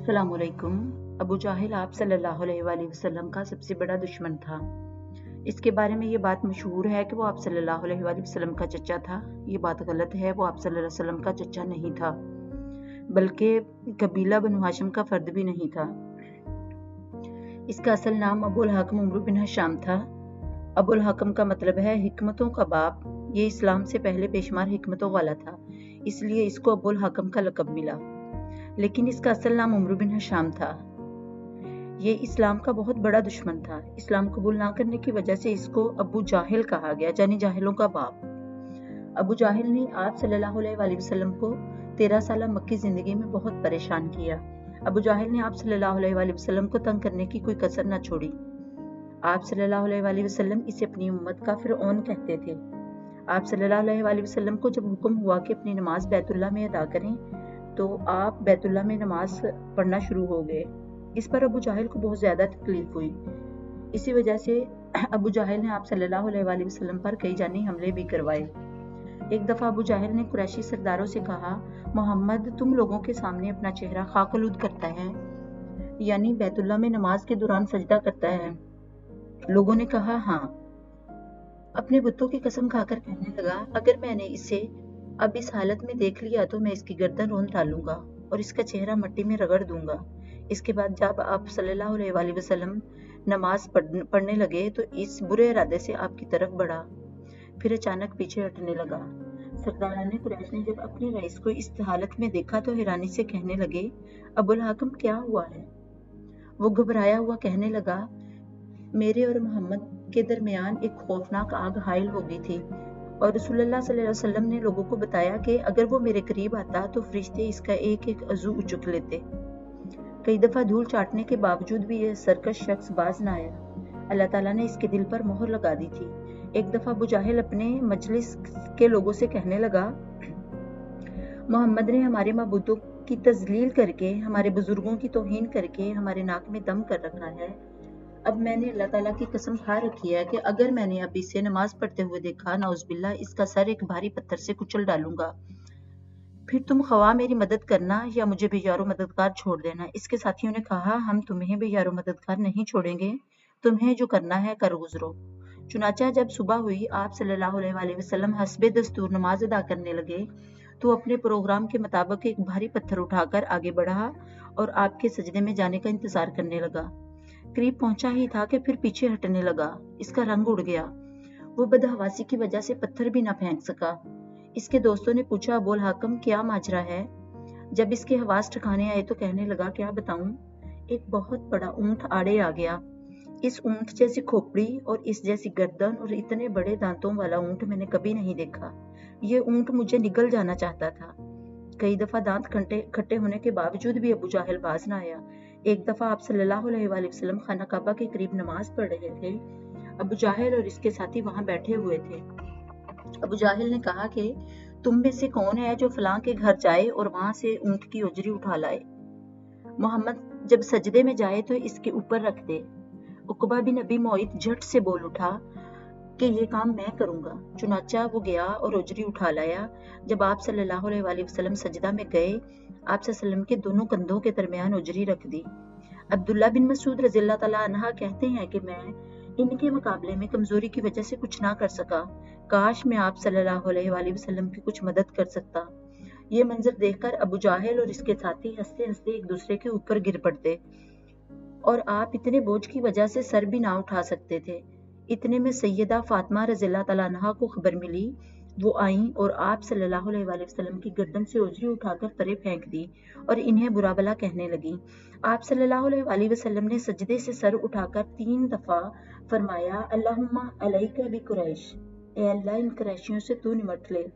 अस्सलाम वालेकुम। अबू जाहिल आप सल्लल्लाहु अलैहि वसल्लम का सबसे बड़ा दुश्मन था। इसके बारे में ये बात मशहूर है कि वो आप सल्लल्लाहु अलैहि वसल्लम का चचा था। ये बात गलत है, वो आप सल्लल्लाहु अलैहि वसल्लम का चचा नहीं था, बल्कि कबीला बनु हाशिम का फर्द भी नहीं था। इसका असल नाम अबुल हकम उमर बिन हशाम था। अबुल हकम का मतलब है हिकमतों का बाप। ये इस्लाम से पहले बेशुमार हिकमतों वाला था, इसलिए इसको अबुल हकम का लक़ब मिला, लेकिन इसका असल नाम उमर बिन हशाम था। ये इस्लाम का बहुत बड़ा दुश्मन था। इस्लाम कबूल ना करने की वजह से इसको अबू जाहिल कहा गया, यानी जाहिलों का बाप। अबू जाहिल ने आप सल्लल्लाहु अलैहि वसल्लम को 13 साल मक्की जिंदगी में बहुत परेशान किया। अबू जाहिल ने आप सल्लल्लाहु अलैहि वसल्लम को तंग करने की कोई कसर न छोड़ी। आप सल्लल्लाहु अलैहि वसल्लम इसे अपनी उम्मत का फिरऔन कहते थे। आप सल्लल्लाहु अलैहि वसल्लम को जब हुक्म हुआ कि अपनी नमाज बैतुल्लाह में अदा करें, तो आप बैतुल्लाह में नमाज पढ़ना शुरू हो गए। इस पर अबू जाहिल को बहुत ज्यादा तकलीफ हुई। इसी वजह से अबू जाहिल ने आप सल्लल्लाहु अलैहि वसल्लम पर कई जानी हमले भी करवाए। एक दफा अबू जाहिल ने कुरैशी सरदारों से कहा, मोहम्मद तुम लोगों के सामने अपना चेहरा खाकलूद करता है, यानी बैतुल्लाह में नमाज के दौरान सजदा करता है। लोगों ने कहा हाँ। अपने बुतों की कसम खाकर कहने लगा, अगर मैंने इसे अब इस हालत में देख लिया तो मैं इसकी गर्दन रोंद डालूंगा और इसका चेहरा मिट्टी में रगड़ दूंगा। इसके बाद जब आप सल्लल्लाहु अलैहि वसल्लम नमाज पढ़ने लगे तो इस बुरे इरादे से आपकी तरफ बढ़ा, फिर अचानक पीछे हटने लगा। सरदारान कुरैश ने जब अपने रईस को इस हालत में देखा तो हैरानी से कहने लगे, अबुल हाकिम क्या हुआ है? वो घबराया हुआ कहने लगा, मेरे और मोहम्मद के दरमियान एक खौफनाक आग हाइल हो गई थी और रसूलुल्लाह सल्लल्लाहु अलैहि वसल्लम ने लोगों को बताया कि अगर वो मेरे करीब आता तो फरिश्ते इसका एक एक अज़ू उचक लेते। कई दफा धूल चाटने के बावजूद भी यह सरकश शख्स बाज न आया। अल्लाह ताला ने इसके दिल पर मोहर लगा दी थी। एक दफा अबू जाहिल अपने मजलिस के लोगों से कहने लगा, मोहम्मद ने हमारे माबूदों की तजलील करके, हमारे बुजुर्गों की तौहीन करके हमारे नाक में दम कर रखा है। अब मैंने अल्लाह ताला की कसम खा रखी है कि अगर मैंने अब इसे नमाज पढ़ते हुए देखा, नाउज़ुबिल्लाह, इसका सर एक भारी पत्थर से कुचल डालूंगा। फिर तुम खवा मेरी मदद करना या मुझे बेयारो मददगार छोड़ देना। इसके साथियों ने कहा, हम तुम्हें बेयारो मददगार नहीं छोड़ेंगे, तुम्हें जो करना है कर गुजरो। चुनाचा जब सुबह हुई, आप सल्लल्लाहु अलैहि वसल्लम हस्बे दस्तूर नमाज अदा करने लगे तो अपने प्रोग्राम के मुताबिक एक भारी पत्थर उठाकर आगे बढ़ा और आपके सजदे में जाने का इंतजार करने लगा। करीब पहुंचा ही था कि फिर पीछे हटने लगा। इसका रंग उड़ गया। वो बदहवासी की वजह से पत्थर भी ना फेंक सका। इसके दोस्तों ने पूछा, अबुल हाकिम क्या माजरा है? जब इसके हवास ठिकाने आए तो कहने लगा, क्या बताऊं, एक बहुत बड़ा ऊंट आड़े आ गया। इस ऊंट जैसी खोपड़ी और इस जैसी गर्दन और इतने बड़े दांतों वाला ऊंट मैंने कभी नहीं देखा। ये ऊंट मुझे निगल जाना चाहता था। कई दफा दांत खट्टे होने के बावजूद भी अबू जाहिल बाज न आया। एक दफा आप सल्लल्लाहु अलैहि वसल्लम खाना काबा के करीब नमाज पढ़ रहे थे। अबू जाहिल और इसके साथी वहां बैठे हुए थे। अबू जाहिल ने कहा कि तुम में से कौन है जो फलां के घर जाए और वहां से ऊंट की उजरी उठा लाए। मोहम्मद जब सजदे में जाए तो इसके ऊपर रख दे। उकबा बिन अबी मुअय्यिद झट से बोल उठा कि ये काम मैं करूंगा। चुनाचा वो गया और उजरी उठा लाया। जब आप सल्लल्लाहु अलैहि वसल्लम सजदा में गए, आप सल्लल्लाहु के दोनों कंधों के दरमियान उजरी रख दी। अब्दुल्ला बिन मसूद रज़ियल्लाहु तआला अन्हा कहते हैं कि मैं इनके मुकाबले में कमजोरी की वजह से कुछ ना कर सका। काश मैं आप सल्लल्लाहु अलैहि वसल्लम की कुछ मदद कर सकता। ये मंजर देखकर अबू जाहिल और इसके साथी हंसते हंसते एक दूसरे के ऊपर गिर पड़ते और आप इतने बोझ की वजह से सर भी ना उठा सकते थे। इतने में सैयदा फातिमा रज़ियल्लाहु तआला अन्हा को खबर मिली। वो आईं और आप सल्लल्लाहु अलैहि वसल्लम की गर्दन से उजरी उठाकर परे फेंक दी और इन्हें बुरा भला कहने लगी। आप सल्लल्लाहु अलैहि वसल्लम ने सजदे से सर उठाकर 3 दफा फरमाया, अल्लाहुम्मा अलैका बि कुरैश, ए अल्लाह इन कुरैशियों से तू निमट ले।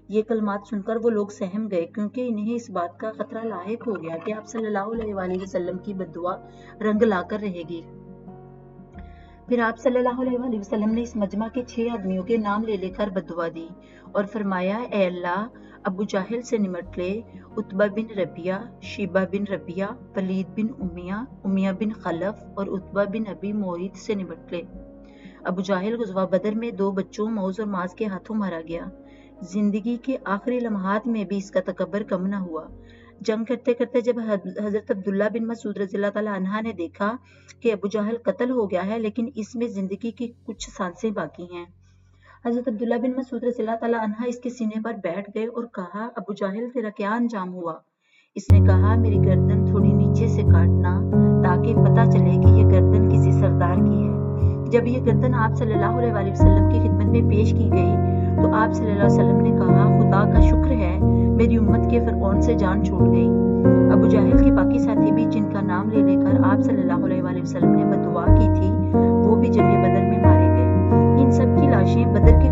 ये कलमात सुनकर वो लोग सहम गए, क्योंकि इन्हें इस बात का खतरा लाहिक हो गया कि आप सल्लल्लाहु अलैहि वसल्लम की बद्दुआ रंग लाकर रहेगी। फिर आप सल्लल्लाहु अलैहि वसल्लम ने इस मजमा के 6 आदमियों के नाम ले लेकर बद्दुआ दी और फरमाया, ए अल्लाह, अबू जाहिल से निमट ले, उतबा बिन रबिया, शीबा बिन रबिया, वलीद बिन उमिया, उमिया बिन खलफ और उतबा बिन अबी मुअय्यिद से निमट ले। अबू जाहिल गुज़वा बदर में 2 बच्चों मौज और माज के हाथों मारा गया। जिंदगी के आखिरी लम्हात में भी इसका तकब्बर कम न हुआ। جنگ کرتے کرتے جب حضرت عبداللہ بن مسعود رضی اللہ تعالیٰ عنہ نے دیکھا کہ ابو جہل قتل ہو گیا ہے لیکن اس میں زندگی کی کچھ سانسیں باقی ہیں، حضرت عبداللہ بن مسعود رضی اللہ تعالیٰ عنہ اس کے سینے پر بیٹھ گئے اور کہا، ابو جہل تیرا کیا انجام ہوا؟ اس نے کہا، میری گردن تھوڑی نیچے سے کاٹنا تاکہ پتہ چلے کہ یہ گردن کسی سردار کی ہے۔ جب یہ گردن آپ صلی اللہ علیہ وسلم کی خدمت میں پیش کی گئی تو آپ صلی اللہ علیہ وسلم نے کہا، خدا کا شکر ہے میری امت کے فرعون سے جان چھوٹ گئی۔ ابو جہل کے باقی ساتھی بھی جن کا نام لے لے کر آپ صلی اللہ علیہ وسلم نے بد دعا کی تھی وہ بھی جنگ بدر میں مارے گئے۔ ان سب کی لاشیں بدر کے